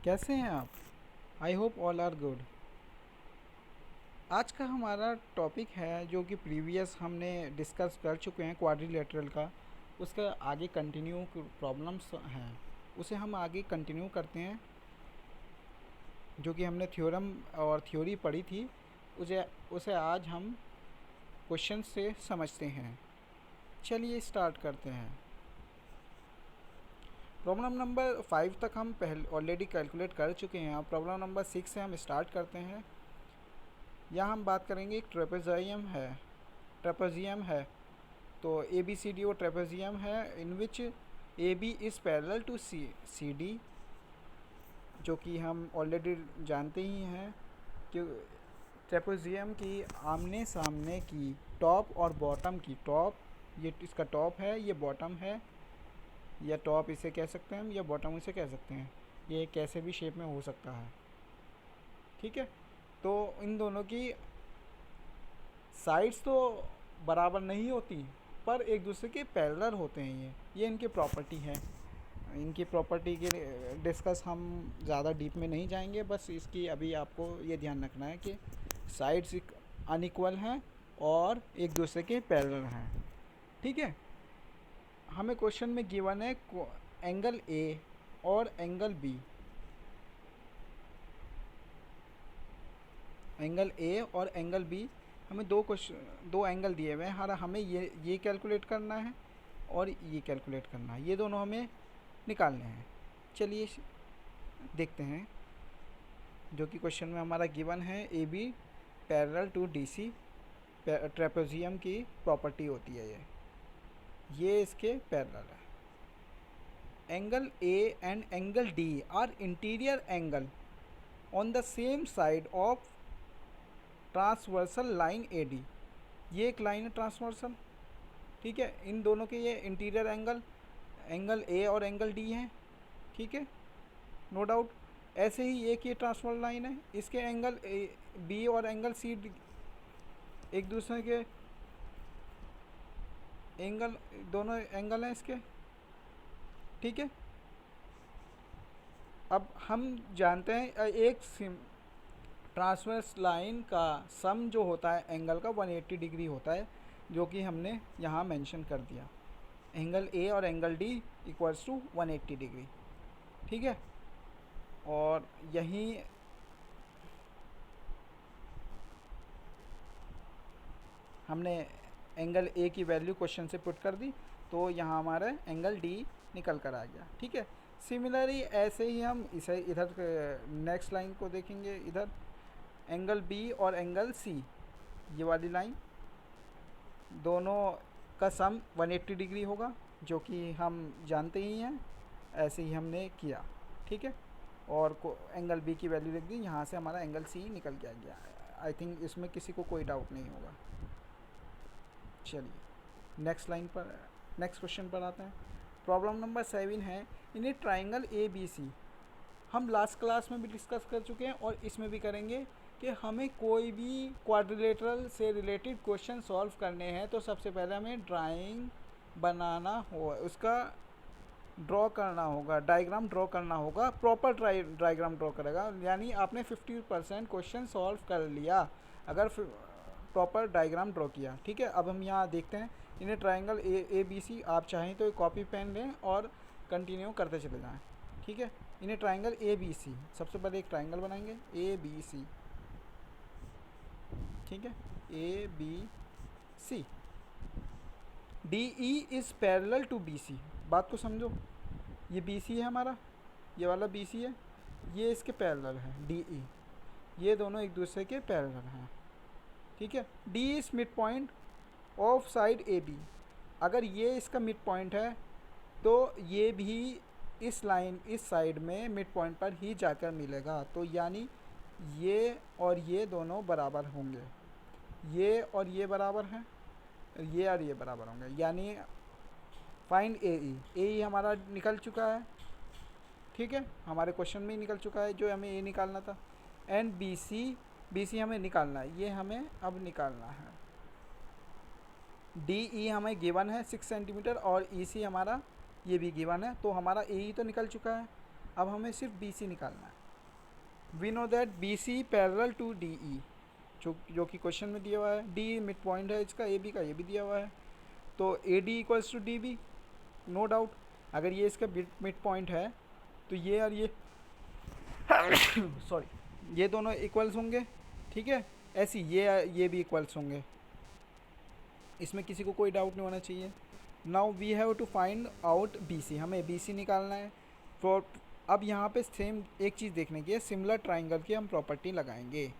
कैसे हैं आप? I hope all are good. आज का हमारा टॉपिक है जो कि प्रीवियस हमने डिस्कस कर चुके हैं क्वाड्रिलेटरल का। उसका आगे कंटिन्यू प्रॉब्लम्स हैं, उसे हम आगे कंटिन्यू करते हैं। जो कि हमने थ्योरम और थ्योरी पढ़ी थी, उसे उसे आज हम क्वेश्चन से समझते हैं। चलिए स्टार्ट करते हैं। प्रॉब्लम नंबर 5 तक हम पहले ऑलरेडी कैलकुलेट कर चुके हैं। अब प्रॉब्लम नंबर 6 से हम स्टार्ट करते हैं। यहाँ हम बात करेंगे एक ट्रेपेजियम है। तो ए बी सी डी और ट्रेपेजियम है, in which A B is parallel to C D, जो कि हम ऑलरेडी जानते ही हैं कि ट्रेपेजियम की आमने सामने की टॉप और बॉटम की, टॉप ये इसका टॉप है, ये बॉटम है, या टॉप इसे कह सकते हैं हम या बॉटम इसे कह सकते हैं। ये कैसे भी शेप में हो सकता है, ठीक है। तो इन दोनों की साइड्स तो बराबर नहीं होती, पर एक दूसरे के पैरेलल होते हैं। ये इनकी प्रॉपर्टी है। इनकी प्रॉपर्टी के डिस्कस हम ज़्यादा डीप में नहीं जाएंगे, बस इसकी अभी आपको ये ध्यान रखना है कि साइड्स अनइक्वल हैं और एक दूसरे के पैरेलल हैं, ठीक है। हमें क्वेश्चन में गिवन है एंगल ए और एंगल बी। एंगल ए और एंगल बी, हमें दो एंगल दिए हुए हैं। हमें ये कैलकुलेट करना है और ये कैलकुलेट करना है, ये दोनों हमें निकालने हैं। चलिए देखते हैं। जो कि क्वेश्चन में हमारा गिवन है A B parallel to D C, trapezium की प्रॉपर्टी होती है ये इसके पैरेलल है। Angle A and angle D are interior angle on the same side of transversal line A D. ये एक लाइन है ट्रांसवर्सल, ठीक है। इन दोनों के ये इंटीरियर एंगल ए और एंगल डी हैं, ठीक है, नो डाउट। ऐसे ही एक ये ट्रांसवर्सल लाइन है, इसके एंगल बी और एंगल सी एक दूसरे के एंगल, दोनों एंगल हैं इसके, ठीक है। अब हम जानते हैं एक ट्रांसवर्स लाइन का सम जो होता है एंगल का 180 डिग्री होता है, जो कि हमने यहाँ मेंशन कर दिया। एंगल ए और angle D equals to 180 degree, ठीक है। और यहीं हमने एंगल ए की वैल्यू क्वेश्चन से पुट कर दी, तो यहाँ हमारा एंगल डी निकल कर आ गया, ठीक है। सिमिलरली ऐसे ही हम इसे इधर नेक्स्ट लाइन को देखेंगे। इधर एंगल बी और एंगल सी, ये वाली लाइन, दोनों का सम 180 डिग्री होगा, जो कि हम जानते ही हैं। ऐसे ही हमने किया, ठीक है। और एंगल बी की वैल्यू लिख दी, यहाँ से हमारा एंगल सी निकल के आ गया। आई थिंक इसमें किसी को कोई डाउट नहीं होगा। चलिए नेक्स्ट क्वेश्चन पर आते हैं। प्रॉब्लम नंबर 7 है, in A triangle A B सी। हम लास्ट क्लास में भी डिस्कस कर चुके हैं और इसमें भी करेंगे कि हमें कोई भी क्वाड्रिलेटरल से रिलेटेड क्वेश्चन सॉल्व करने हैं तो सबसे पहले हमें ड्राइंग बनाना हो, उसका ड्रॉ करना होगा, डायग्राम ड्रॉ करना होगा। प्रॉपर डायग्राम ड्रॉ करेगा, यानी आपने 50% क्वेश्चन सॉल्व कर लिया अगर प्रॉपर डायग्राम ड्रॉ किया, ठीक है। अब हम यहाँ देखते हैं इन्हें ट्राइंगल ए बी सी। आप चाहें तो कॉपी पेन लें और कंटिन्यू करते चले जाएं, ठीक है। इन्हें ट्राइंगल ए बी सी, सबसे पहले एक ट्राइंगल बनाएंगे ए बी सी, ठीक है, A B C. D E is parallel to B C. बात को समझो, ये बी सी है हमारा, ये वाला बी सी है, ये इसके पैरेलल है डी ई, ये दोनों एक दूसरे के पैरेलल हैं, ठीक है। D is midpoint of side A B. अगर ये इसका मिड पॉइंट है तो ये भी इस साइड में मिड पॉइंट पर ही जाकर मिलेगा। तो यानी ये और ये दोनों बराबर होंगे, ये और ये बराबर हैं, ये और ये बराबर होंगे। यानी फाइंड ए ई हमारा निकल चुका है, ठीक है, हमारे क्वेश्चन में ही निकल चुका है जो हमें ए निकालना था। एंड बी सी हमें निकालना है, ये हमें अब निकालना है। डी ई हमें गिवन है 6 सेंटीमीटर और ई सी हमारा ये भी गिवन है, तो हमारा ए ई तो निकल चुका है। अब हमें सिर्फ बी सी निकालना है। We know that B C parallel to D E, जो कि क्वेश्चन में दिया हुआ है। डी मिड पॉइंट है इसका, ए बी का, ये भी दिया हुआ है। तो A D equals to D B, no doubt. अगर ये इसका मिड पॉइंट है तो ये और ये सॉरी, ये दोनों इक्वल्स होंगे, ठीक है। ऐसी ये भी इक्वल्स होंगे, इसमें किसी को कोई डाउट नहीं होना चाहिए। Now we have to find out B C, हमें बी सी निकालना है। फॉर अब यहाँ पे सेम एक चीज़ देखने की है, सिमिलर ट्राइंगल की हम प्रॉपर्टी लगाएंगे।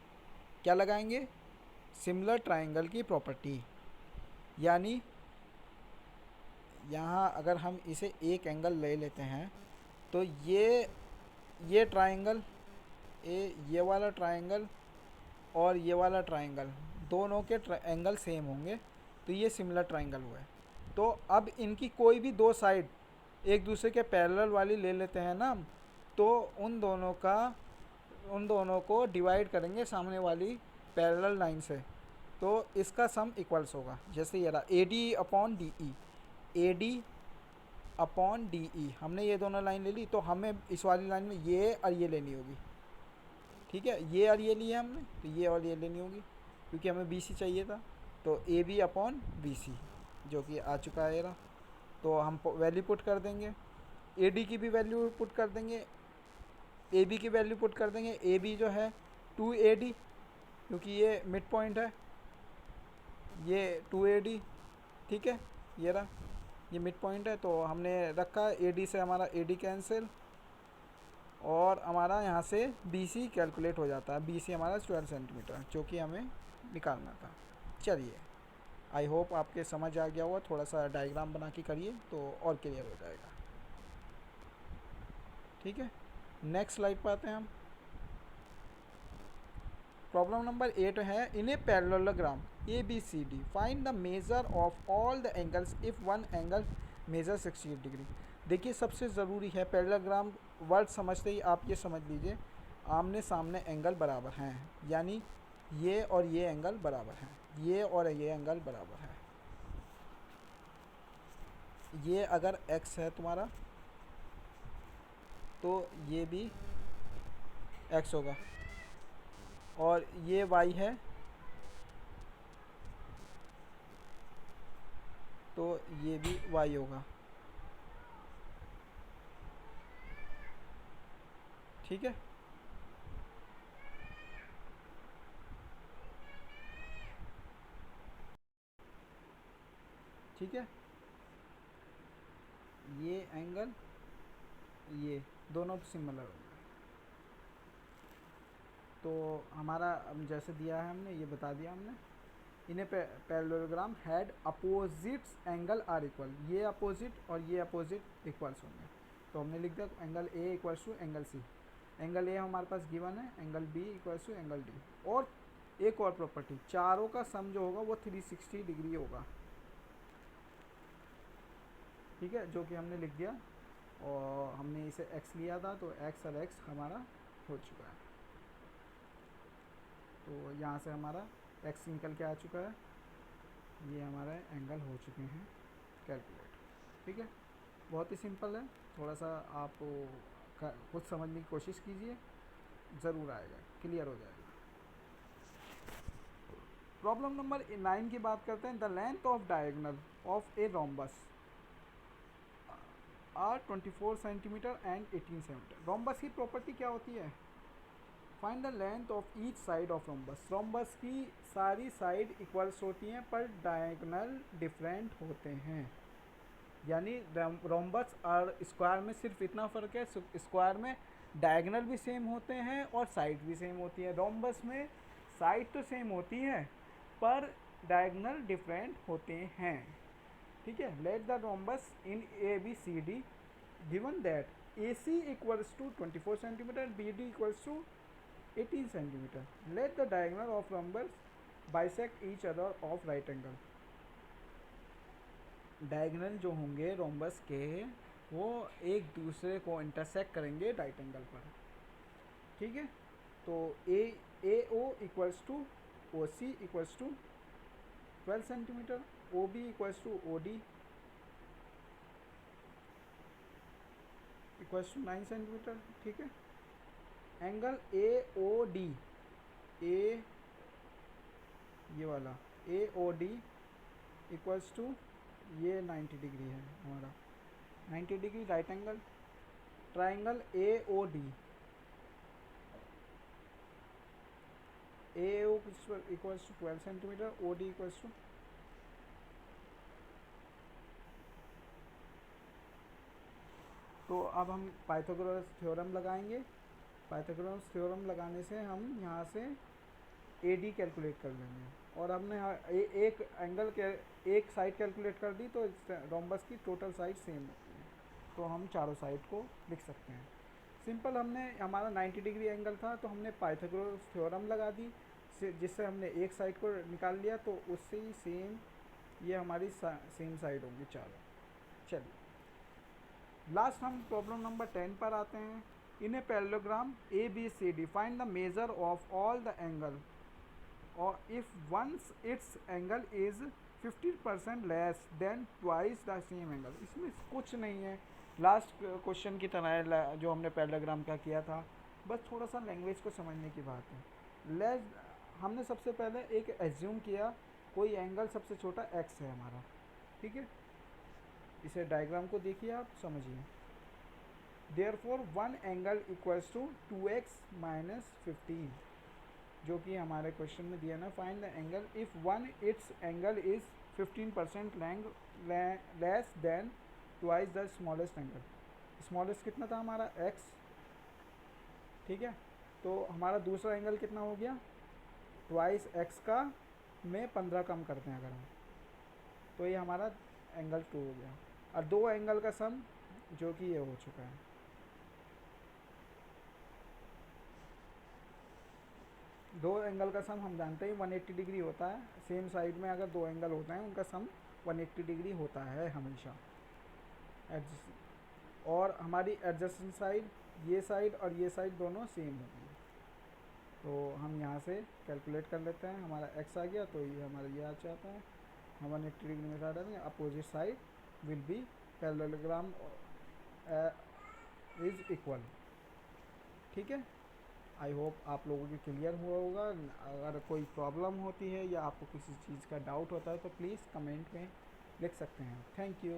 क्या लगाएंगे? सिमिलर ट्राइंगल की प्रॉपर्टी। यानी यहाँ अगर हम इसे एक एंगल ले लेते हैं तो ये ट्राइंगल, ये वाला ट्राइंगल और ये वाला ट्राइंगल, दोनों के एंगल सेम होंगे, तो ये सिमिलर ट्राइंगल हुआ है। तो अब इनकी कोई भी दो साइड एक दूसरे के पैरेलल वाली ले लेते हैं ना हम, तो उन दोनों को डिवाइड करेंगे सामने वाली पैरेलल लाइन से, तो इसका सम इक्वल्स होगा। जैसे ये रहा A D upon D E, A D upon D E, हमने ये दोनों लाइन ले ली, तो हमें इस वाली लाइन में ये और ये लेनी होगी, ठीक है। ये और ये लिया हमने, तो ये और ये लेनी होगी, क्योंकि हमें बी सी चाहिए था। तो A B upon B C, जो कि आ चुका है ये, तो हम वैल्यू पुट कर देंगे। ए डी की भी वैल्यू पुट कर देंगे, ए बी की वैल्यू पुट कर देंगे। ए बी जो है 2AD, क्योंकि ये मिड पॉइंट है, ये 2AD, ठीक है। ये रहा, ये मिड पॉइंट है, तो हमने रखा ए डी से हमारा ए डी कैंसिल, और हमारा यहाँ से बी सी कैलकुलेट हो जाता है। बी सी हमारा 12 सेंटीमीटर, जो कि हमें निकालना था। चलिए, आई होप आपके समझ आ गया होगा। थोड़ा सा डायग्राम बना के करिए तो और क्लियर हो जाएगा, ठीक है। नेक्स्ट स्लाइड पर आते हैं हम। प्रॉब्लम नंबर 8 है, in a parallelogram A B C D find the measure of all the angles if one angle measure 68 degree. देखिए, सबसे ज़रूरी है पैरेललोग्राम वर्ड समझते ही आप ये समझ लीजिए, आमने सामने एंगल बराबर हैं, यानी ये और ये एंगल बराबर हैं, ये और ये एंगल बराबर है। ये अगर x है तुम्हारा, तो ये भी x होगा, और ये y है, तो ये भी y होगा, ठीक है। ठीक है, ये एंगल, ये दोनों सिमिलर होंगे। तो हमारा जैसे दिया है हमने, ये बता दिया हमने। इन्हें parallelogram had opposites angle are equal, ये अपोजिट और ये अपोजिट इक्वल्स होंगे, तो हमने लिख दिया angle A equals to angle C. Angle A हमारे पास गिवन है, angle B equals to angle D. और एक और प्रॉपर्टी, चारों का सम जो होगा वो 360 डिग्री होगा, ठीक है, जो कि हमने लिख दिया। और हमने इसे x लिया था, तो x और x हमारा हो चुका है। तो यहाँ से हमारा x निकल के आ चुका है, ये हमारा एंगल हो चुके हैं कैलकुलेट, ठीक है। बहुत ही सिंपल है, थोड़ा सा आप खुद समझने की कोशिश कीजिए, ज़रूर आएगा, क्लियर हो जाएगा। प्रॉब्लम नंबर 9 की बात करते हैं। The length of diagonal of a rhombus are 24 centimetre and 18 centimetre. Rhombus की प्रॉपर्टी क्या होती है? Find the length of each side of rhombus. Rhombus की सारी साइड इक्वल्स होती हैं, पर डायगोनल डिफरेंट होते हैं। यानी रोम्बस और स्क्वायर में सिर्फ इतना फ़र्क है, स्क्वायर में डायगोनल भी सेम होते हैं और साइड भी सेम होती है। रोम्बस में साइड तो सेम होती है, पर डायगोनल डिफरेंट होते हैं, ठीक है। Let the rhombus in A B C D given that A C equals to 24 centimetre, B D equals to 18 centimetre. Let the diagonal of rhombus bisect each other of right angle. Diagonal जो होंगे rhombus के, वो एक दूसरे को intersect करेंगे right angle पर, ठीक है। तो A O equals to O C equals to 12 centimetre, O B equals to O D equals to 9 centimetre, ठीक है। एंगल ए ओ डी, ए ये वाला A O D equals to ये 90 डिग्री है हमारा, 90 degree right angle triangle A O D, A O equals to 12 centimetre, O D equals to, तो अब हम पाइथागोरस थ्योरम लगाएंगे। पाइथागोरस थ्योरम लगाने से हम यहाँ से ए डी कैलकुलेट कर लेंगे, और हमने एक एंगल के एक साइड कैलकुलेट कर दी तो रोम्बस की टोटल साइड सेम होती है, तो हम चारों साइड को लिख सकते हैं। सिंपल, हमने हमारा 90 डिग्री एंगल था तो हमने पाइथागोरस थ्योरम लगा दी, जिससे हमने एक साइड को निकाल लिया, तो उससे ही सेम ये हमारी सेम साइड होंगी चारों। चलिए लास्ट हम प्रॉब्लम नंबर 10 पर आते हैं। In a parallelogram A B C D find the measure of all the angle और if once its angle is 50% less than twice the same angle. इसमें कुछ नहीं है, लास्ट क्वेश्चन की तरह है जो हमने पैरेललोग्राम का किया था, बस थोड़ा सा लैंग्वेज को समझने की बात है। लेस, हमने सबसे पहले एक एज्यूम किया कोई एंगल सबसे छोटा एक्स है हमारा, ठीक है। इसे डायग्राम को देखिए आप, समझिए। Therefore one angle equals to 2x minus 15, जो कि हमारे क्वेश्चन में दिया ना, find the angle if one its angle is 15% less than twice the smallest angle. Smallest कितना था हमारा x, ठीक है। तो हमारा दूसरा एंगल कितना हो गया, ट्वाइस x का में 15 कम करते हैं अगर हम, तो ये हमारा एंगल 2 हो गया। और दो एंगल का सम जो कि ये हो चुका है। दो एंगल का सम हम जानते हैं 180 डिग्री होता है, सेम साइड में अगर दो एंगल होते हैं उनका सम 180 डिग्री होता है हमेशा। और हमारी एडजस्टेंट साइड, ये साइड और ये साइड दोनों सेम होगी, तो हम यहाँ से कैलकुलेट कर लेते हैं। हमारा x आ गया तो ये हमारा ये आ जाता है, हम 180 डिग्री में हटा देंगे। Opposite side will be parallelogram is equal, ठीक है। आई होप आप लोगों के क्लियर हुआ होगा। अगर कोई प्रॉब्लम होती है या आपको किसी चीज़ का डाउट होता है तो प्लीज़ कमेंट में लिख सकते हैं। Thank you.